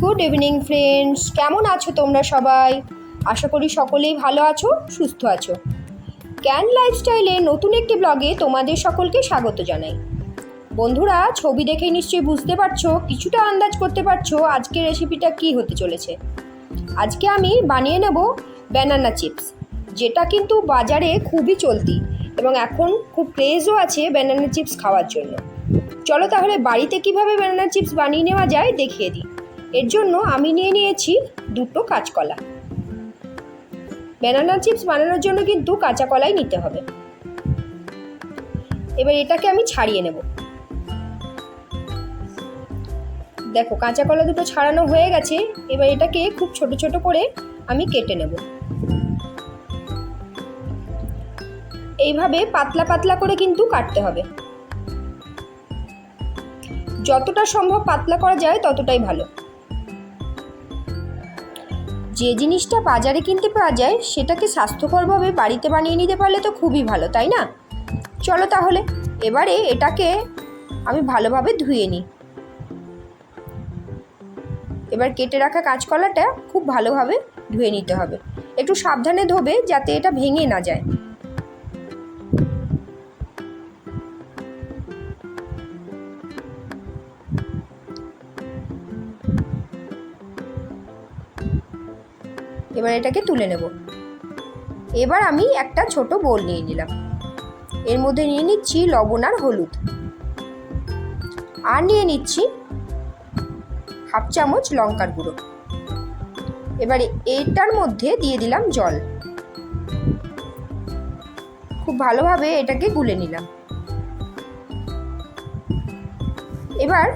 Good evening friends, কেমন আছো তোমরা সবাই? আশা করি সকলেই ভালো আছো, সুস্থ আছো। ক্যান লাইফস্টাইলে নতুন একটি ব্লগে তোমাদের সকলকে স্বাগত জানাই। বন্ধুরা, ছবি দেখে নিশ্চয়ই বুঝতে পারছো, কিছুটা আন্দাজ করতে পারছো আজকের রেসিপিটা কি হতে চলেছে। আজকে আমি বানিয়ে নেব ব্যানানা চিপস, যেটা কিন্তু বাজারে খুবই চলতি এবং এখন খুব ক্রেজও আছে ব্যানানা চিপস খাওয়ার জন্য। চলো তাহলে বাড়িতে কিভাবে ব্যানানা চিপস বানিয়ে নেওয়া যায় দেখিয়ে দিই। এর জন্য আমি নিয়ে নিয়েছি দুটো কাঁচকলা। ব্যানানা চিপস বানানোর জন্য কিন্তু কাঁচা কলাই নিতে হবে। এবার এটাকে আমি ছাড়িয়ে নেব। দেখো, কাঁচা কলা দুটো ছাড়ানো হয়ে গেছে। এবার এটাকে খুব ছোট ছোট করে আমি কেটে নেব। এইভাবে পাতলা পাতলা করে কিন্তু কাটতে হবে। যতটা সম্ভব পাতলা করা যায় ততটাই ভালো। যে জিনিসটা বাজারে কিনতে পাওয়া যায় সেটাকে স্বাস্থ্যকরভাবে বাড়িতে বানিয়ে নিতে পারলে তো খুবই ভালো, তাই না? চলো তাহলে এবারে এটাকে আমি ভালোভাবে ধুয়ে নিই। এবার কেটে রাখা কাঁচকলাটা খুব ভালোভাবে ধুয়ে নিতে হবে। একটু সাবধানে ধোবে যাতে এটা ভেঙে না যায়। এবার এটাকে তুলে নেব। এবার আমি একটা ছোট বোল নিয়ে নিলাম। এর মধ্যে নিয়ে নিচ্ছি লবণ আর হলুদ, আর নিয়ে নিচ্ছি হাফ চামচ লঙ্কার গুঁড়ো। এবারে এটার মধ্যে দিয়ে দিলাম জল। খুব ভালোভাবে এটাকে গুলে নিলাম। এবার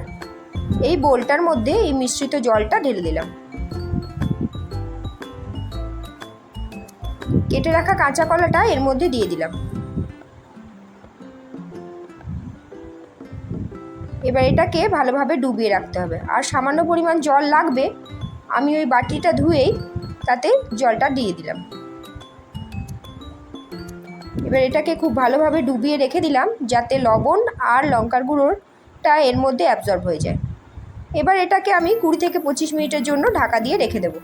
এই বোলটার মধ্যে এই মিশ্রিত জলটা ঢেলে দিলাম। কেটে রাখা কাঁচা কলাটা এর মধ্যে দিয়ে দিলাম। এবার এটাকে ভালোভাবে ডুবিয়ে রাখতে হবে, আর সামান্য পরিমাণ জল লাগবে। আমি ওই বাটিটা ধুয়েই তাতে জলটা দিয়ে দিলাম। এবার এটাকে খুব ভালোভাবে ডুবিয়ে রেখে দিলাম যাতে লবণ আর লঙ্কার গুঁড়োটা এর মধ্যে অ্যাবজর্ব হয়ে যায়। এবার এটাকে আমি 20 থেকে 25 মিনিটের জন্য ঢাকা দিয়ে রেখে দেব।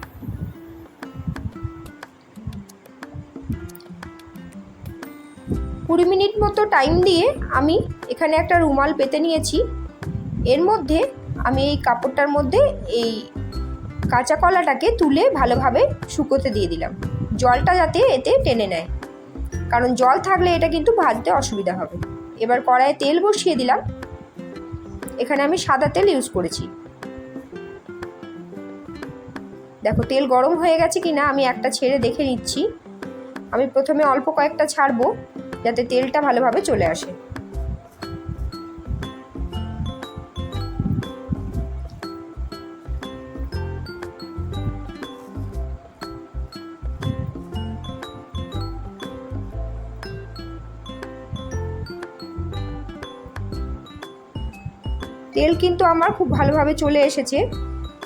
20 মিনিট মতো টাইম দিয়ে আমি এখানে একটা রুমাল পেতে নিয়েছি। এর মধ্যে আমি এই কাপড়টার মধ্যে এই কাঁচা কলাটাকে তুলে ভালোভাবে শুকোতে দিয়ে দিলাম, জলটা যাতে এতে টেনে নেয়, কারণ জল থাকলে এটা কিন্তু ভাজতে অসুবিধা হবে। এবার কড়াইয়ে তেল বসিয়ে দিলাম। এখানে আমি সাদা তেল ইউজ করেছি। দেখো তেল গরম হয়ে গেছে কিনা আমি একটা ছেড়ে দেখে নিচ্ছি। আমি প্রথমে অল্প কয়েকটা ছাড়বো যাতে তেলটা ভালোভাবে চলে আসে। তেল কিন্তু আমার খুব ভালোভাবে চলে এসেছে,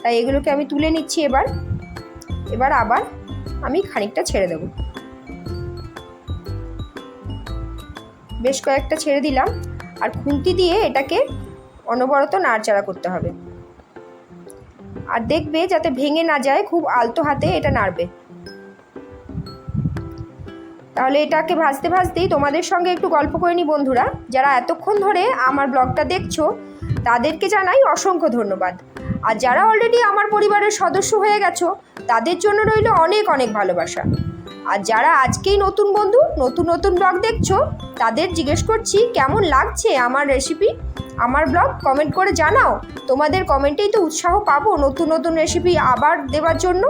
তাই এগুলোকে আমি তুলে নিচ্ছি। এবার আবার আমি খানিকটা ছেড়ে দেব। বেশ কয়েকটা ছেড়ে দিলাম, আর খুন্তি দিয়ে এটাকে অনবরত নাড়াচাড়া করতে হবে। আর দেখবে যাতে ভেঙে না যায়, খুব আলতো হাতে এটা নাড়বে। তাহলে এটাকে ভাজতে ভাজতেই তোমাদের সঙ্গে একটু গল্প করে নি। বন্ধুরা, যারা এতক্ষণ ধরে আমার ব্লগটা দেখছো তাদেরকে জানাই অসংখ্য ধন্যবাদ। আর যারা অলরেডি আমার পরিবারের সদস্য হয়ে গেছো তাদের জন্য রইল অনেক অনেক ভালোবাসা। আর যারা আজকেই নতুন বন্ধু, নতুন নতুন ব্লগ দেখছো, তাদের জিজ্ঞেস করছি কেমন লাগছে আমার রেসিপি, আমার ব্লগ কমেন্ট করে জানাও। তোমাদের কমেন্টেই তো উৎসাহ পাবো নতুন নতুন রেসিপি আবার দেওয়ার জন্য।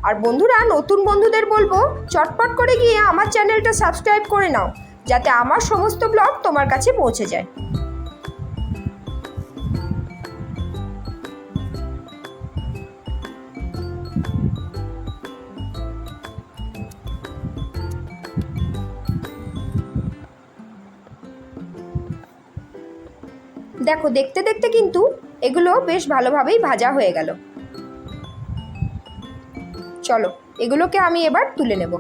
আর বন্ধুরা, নতুন বন্ধুদের বলবো চটপট করে গিয়ে আমার চ্যানেলটা সাবস্ক্রাইব করে নাও, যাতে আমার সমস্ত ব্লগ তোমার কাছে পৌঁছে যায়। দেখো দেখতে দেখতে কিন্তু এগুলো বেশ ভালোভাবেই ভাজা হয়ে গেল। চলো এগুলোকে আমি এবার তুলে নেব।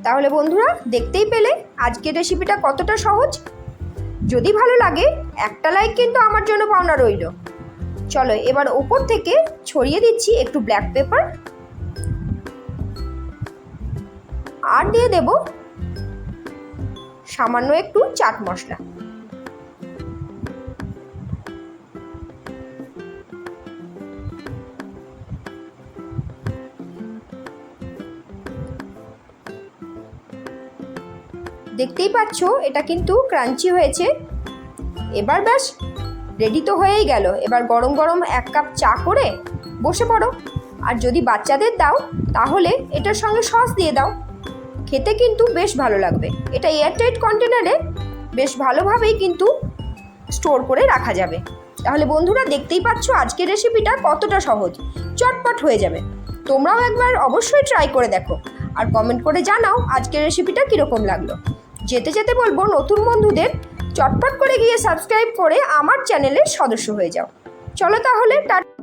তাহলে বন্ধুরা দেখতেই পেলে আজকের রেসিপিটা কতটা সহজ। যদি ভালো লাগে একটা লাইক কিন্তু আমার জন্য পাওনা রইল। চলো এবার ওপর থেকে ছড়িয়ে দিচ্ছি একটু ব্ল্যাক পেপার, আর দিয়ে দেব সামান্য একটু চাট মশলা। দেখতেই পাচ্ছ এটা কিন্তু ক্রাঞ্চি হয়েছে। এবার ব্যাস রেডি তো হয়েই গেল। এবার গরম গরম 1 কাপ চা করে বসে পড়ো। আর যদি বাচ্চাদের দাও তাহলে এটার সঙ্গে সস দিয়ে দাও, খেতে কিন্তু বেশ ভালো লাগবে। এটা এয়ারটাইট কন্টেনারে বেশ ভালোভাবেই কিন্তু স্টোর করে রাখা যাবে। তাহলে বন্ধুরা দেখতেই পাচ্ছ আজকের রেসিপিটা কতটা সহজ, চটপট হয়ে যাবে। তোমরাও একবার অবশ্যই ট্রাই করে দেখো আর কমেন্ট করে জানাও আজকের রেসিপিটা কীরকম লাগলো। যেতে যেতে বলবো নতুন বন্ধুদের চটপট করে গিয়ে সাবস্ক্রাইব করে আমার চ্যানেলের সদস্য হয়ে যাও। চলো তাহলে টাটা।